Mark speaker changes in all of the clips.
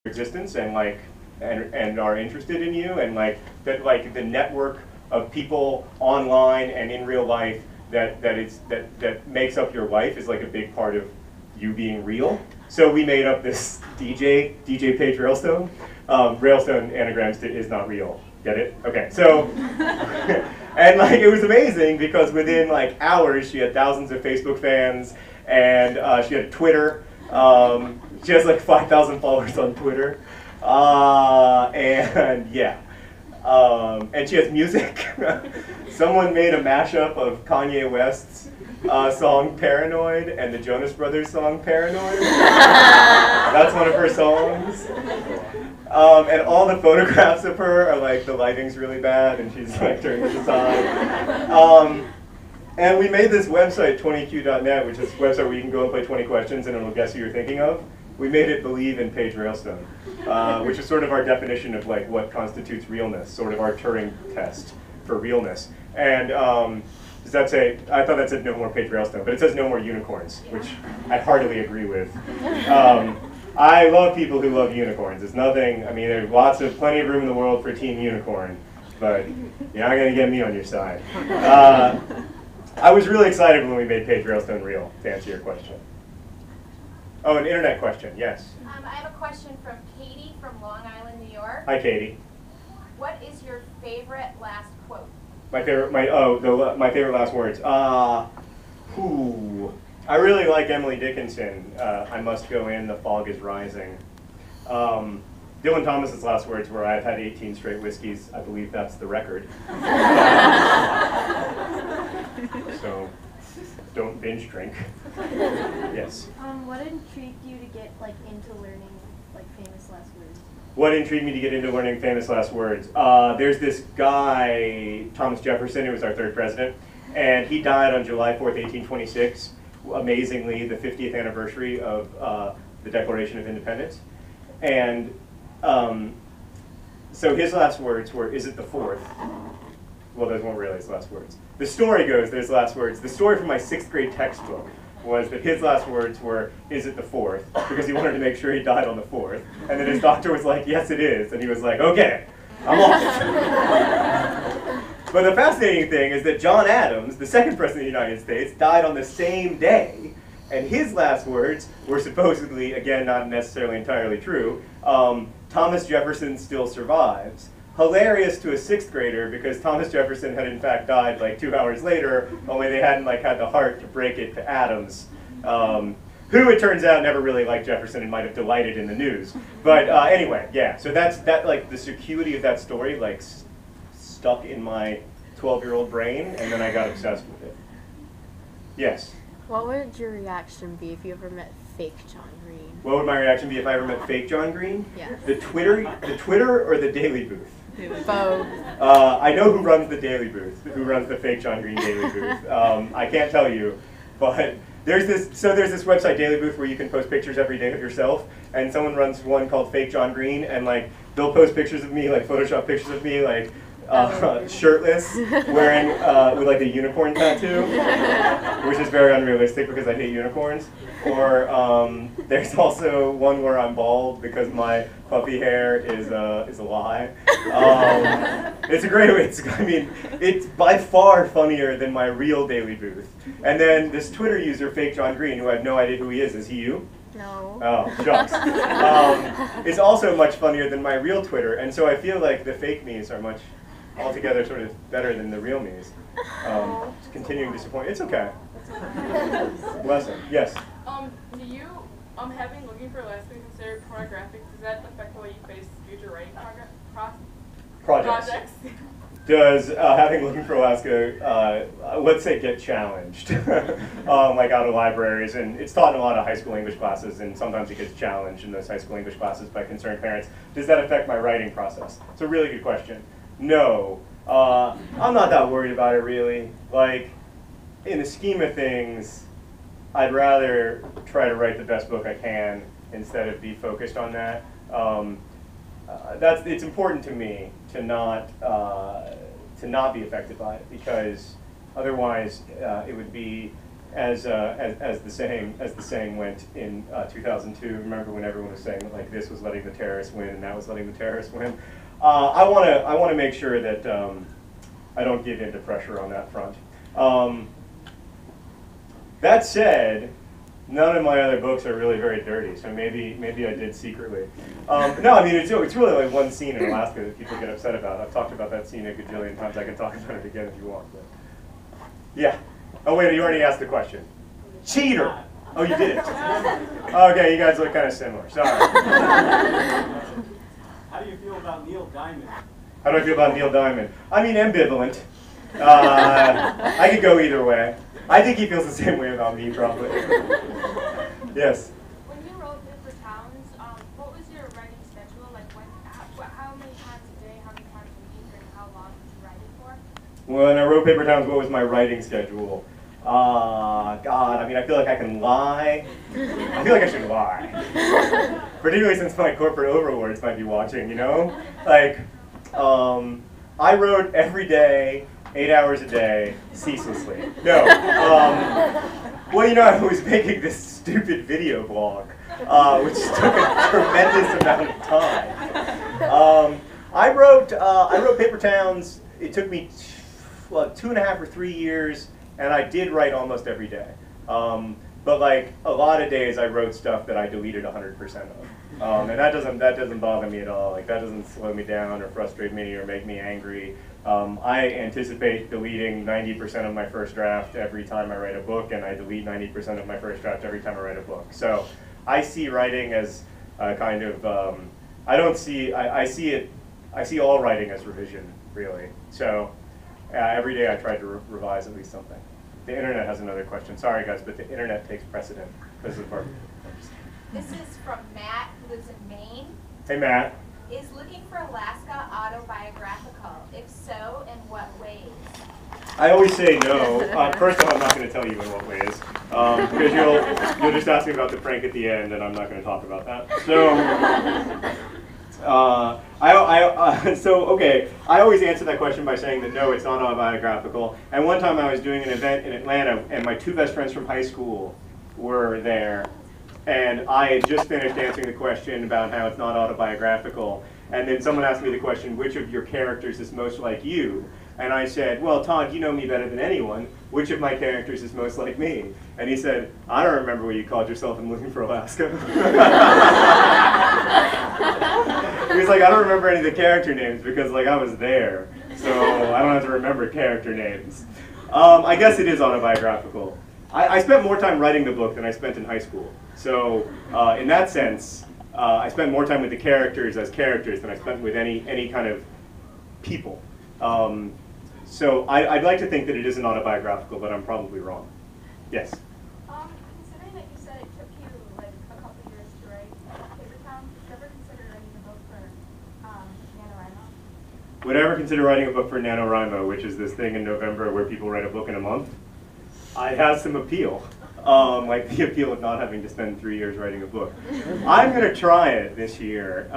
Speaker 1: existence and like and are interested in you, and like that, like the network of people online and in real life that makes up your life is like a big part of you being real. So we made up this DJ Paige Railstone. Railstone anagrams to is not real. Get it? Okay. So and like it was amazing because within like hours she had thousands of Facebook fans, and she had Twitter. She has like 5,000 followers on Twitter, and yeah. And she has music. Someone made a mashup of Kanye West's song Paranoid and the Jonas Brothers song Paranoid. That's one of her songs. And all the photographs of her are like, the lighting's really bad and she's like turning to the side. And we made this website, 20q.net, which is a website where you can go and play 20 questions and it'll guess who you're thinking of. We made it believe in Paige Railstone, which is sort of our definition of like what constitutes realness, sort of our Turing test for realness. And does that say, I thought that said no more Paige Railstone, but it says no more unicorns, which I heartily agree with. I love people who love unicorns. It's nothing, I mean, there's plenty of room in the world for Team Unicorn, but you're not going to get me on your side. I was really excited when we made Paige Railstone real, to answer your question. Oh, an internet question, yes.
Speaker 2: I have a question from Katie from Long Island, New York.
Speaker 1: Hi, Katie.
Speaker 2: What is your favorite last quote?
Speaker 1: My favorite, my favorite last words. I really like Emily Dickinson. I must go in, the fog is rising. Dylan Thomas's last words were, I've had 18 straight whiskeys. I believe that's the record. So, don't binge drink. Yes.
Speaker 3: What intrigued you to get like into learning like famous last words?
Speaker 1: What intrigued me to get into learning famous last words? There's this guy, Thomas Jefferson, who was our third president, and he died on July 4th, 1826. Amazingly, the 50th anniversary of the Declaration of Independence. And so his last words were, "Is it the 4th?" Well, those weren't really his last words. The story goes, there's last words. The story from my 6th grade textbook was that his last words were, "Is it the 4th?" because he wanted to make sure he died on the 4th. And then his doctor was like, "Yes, it is." And he was like, "Okay, I'm off." But the fascinating thing is that John Adams, the second president of the United States, died on the same day. And his last words were supposedly, again, not necessarily entirely true, Thomas Jefferson still survives. Hilarious to a 6th grader because Thomas Jefferson had in fact died like 2 hours later, only they hadn't like had the heart to break it to Adams, who it turns out never really liked Jefferson and might have delighted in the news. But anyway, yeah. So that like the circuity of that story like stuck in my 12-year-old brain, and then I got obsessed with it. Yes.
Speaker 4: What would your reaction be if you ever met fake John Green?
Speaker 1: What would my reaction be if I ever met fake John Green?
Speaker 4: Yeah.
Speaker 1: The Twitter or the Daily Booth?
Speaker 4: Both.
Speaker 1: I know who runs the Daily Booth, who runs the fake John Green Daily Booth. I can't tell you, but there's this website, Daily Booth, where you can post pictures every day of yourself, and someone runs one called Fake John Green, and like they'll post pictures of me, like Photoshop pictures of me, like shirtless, wearing with like a unicorn tattoo, which is very unrealistic because I hate unicorns. Or there's also one where I'm bald because my puffy hair is a lie. It's a great way. It's by far funnier than my real Daily Booth. And then this Twitter user, Fake John Green, who I have no idea who he is. Is he you?
Speaker 4: No.
Speaker 1: Oh, shucks. It's also much funnier than my real Twitter, and so I feel like the fake me's are much altogether sort of better than the real me's. It's continuing disappointment. It's okay. Bless him. Yes.
Speaker 5: Do you, having Looking for Alaska considered pornographic, does that affect the way you face future writing projects?
Speaker 1: Does having Looking for Alaska, let's say, get challenged, like out of libraries, and it's taught in a lot of high school English classes, and sometimes it gets challenged in those high school English classes by concerned parents. Does that affect my writing process? It's a really good question. No, I'm not that worried about it really. Like, in the scheme of things, I'd rather try to write the best book I can instead of be focused on that. It's important to me to not be affected by it, because otherwise it would be as the saying went in 2002. Remember when everyone was saying that like this was letting the terrorists win and that was letting the terrorists win? I want to make sure that I don't give in to pressure on that front. That said, none of my other books are really very dirty, so maybe I did secretly. No, I mean it's really like one scene in Alaska that people get upset about. I've talked about that scene a gajillion times. I can talk about it again if you want. But. Yeah. Oh wait, you already asked the question. Cheater. Oh, you did. Okay, you guys look kind of similar. Sorry.
Speaker 6: How do you feel about Neil Diamond?
Speaker 1: How do I feel about Neil Diamond? I mean, ambivalent. I could go either way. I think he feels the same way about me, probably. Yes.
Speaker 2: When you wrote Paper Towns, what was your writing schedule? Like, how many times a day, how many times a week, and how long did you write it for?
Speaker 1: When I wrote Paper Towns, what was my writing schedule? God, I mean, I feel like I can lie. I feel like I should lie. Particularly since my corporate overlords might be watching, you know? Like, I wrote every day, 8 hours a day, ceaselessly. No. Well, you know, I was making this stupid video blog, which took a tremendous amount of time. I wrote Paper Towns. It took me 2.5 or 3 years, and I did write almost every day. But like a lot of days, I wrote stuff that I deleted 100% of, and that doesn't bother me at all. Like that doesn't slow me down or frustrate me or make me angry. I anticipate deleting 90% of my first draft every time I write a book, and I delete 90% of my first draft every time I write a book. So I see writing as a kind of I see all writing as revision, really. So every day I try to revise at least something. The internet has another question. Sorry guys, but the internet takes precedent because of our.
Speaker 2: This is from Matt, who lives in Maine.
Speaker 1: Hey Matt.
Speaker 2: Is Looking for Alaska autobiographical? If so, in what ways?
Speaker 1: I always say no. First off, I'm not going to tell you in what ways, because you'll just ask me about the prank at the end, and I'm not going to talk about that. So, okay, I always answer that question by saying that no, it's not autobiographical. And one time I was doing an event in Atlanta, and my two best friends from high school were there. And I had just finished answering the question about how it's not autobiographical. And then someone asked me the question, which of your characters is most like you? And I said, well, Todd, you know me better than anyone. Which of my characters is most like me? And he said, I don't remember what you called yourself in Looking for Alaska. He was like, I don't remember any of the character names because like I was there. So I don't have to remember character names. I guess it is autobiographical. I spent more time writing the book than I spent in high school. So in that sense, I spent more time with the characters as characters than I spent with any kind of people. So I'd like to think that it isn't autobiographical, but I'm probably wrong. Yes?
Speaker 2: Considering that you said it took you like a couple years to write Paper Towns, did you ever consider writing a book for NaNoWriMo?
Speaker 1: Would I ever consider writing a book for NaNoWriMo, which is this thing in November where people write a book in a month? It has some appeal, like the appeal of not having to spend 3 years writing a book. I'm going to try it this year,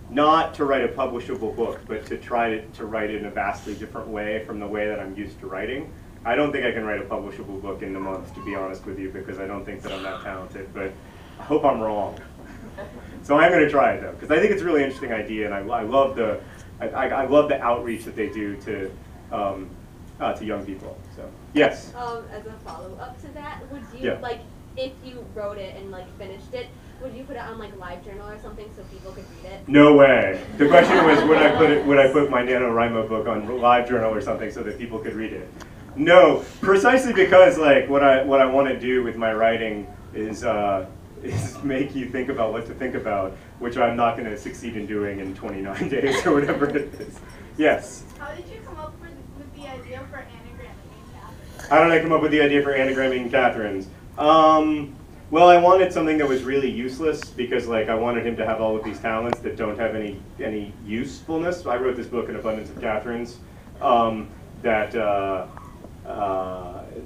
Speaker 1: not to write a publishable book, but to try to write it in a vastly different way from the way that I'm used to writing. I don't think I can write a publishable book in a month, to be honest with you, because I don't think that I'm that talented, but I hope I'm wrong. So I'm going to try it, though, because I think it's a really interesting idea, and I love the outreach that they do to young people. So yes.
Speaker 7: As a follow-up to that, would you like if you wrote it and like finished it, would you put it on like LiveJournal or something so people could read it?
Speaker 1: No way. The question was, would I put my NaNoWriMo book on LiveJournal or something so that people could read it? No, precisely because like what I want to do with my writing is make you think about what to think about, which I'm not going to succeed in doing in 29 days or whatever it is. Yes.
Speaker 2: How did you come up with the idea for anagramming Catherine?
Speaker 1: How did I come up with the idea for anagramming Catherine's? Well, I wanted something that was really useless because, like, I wanted him to have all of these talents that don't have any usefulness. I wrote this book, An Abundance of Catherine's,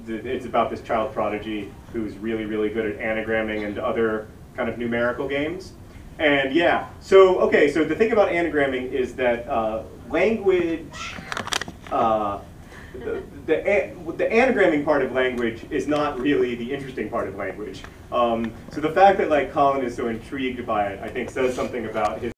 Speaker 1: it's about this child prodigy who's really, really good at anagramming and other kind of numerical games. And yeah, so okay, so the thing about anagramming is that language the anagramming part of language is not really the interesting part of language. So the fact that like Colin is so intrigued by it, I think says something about his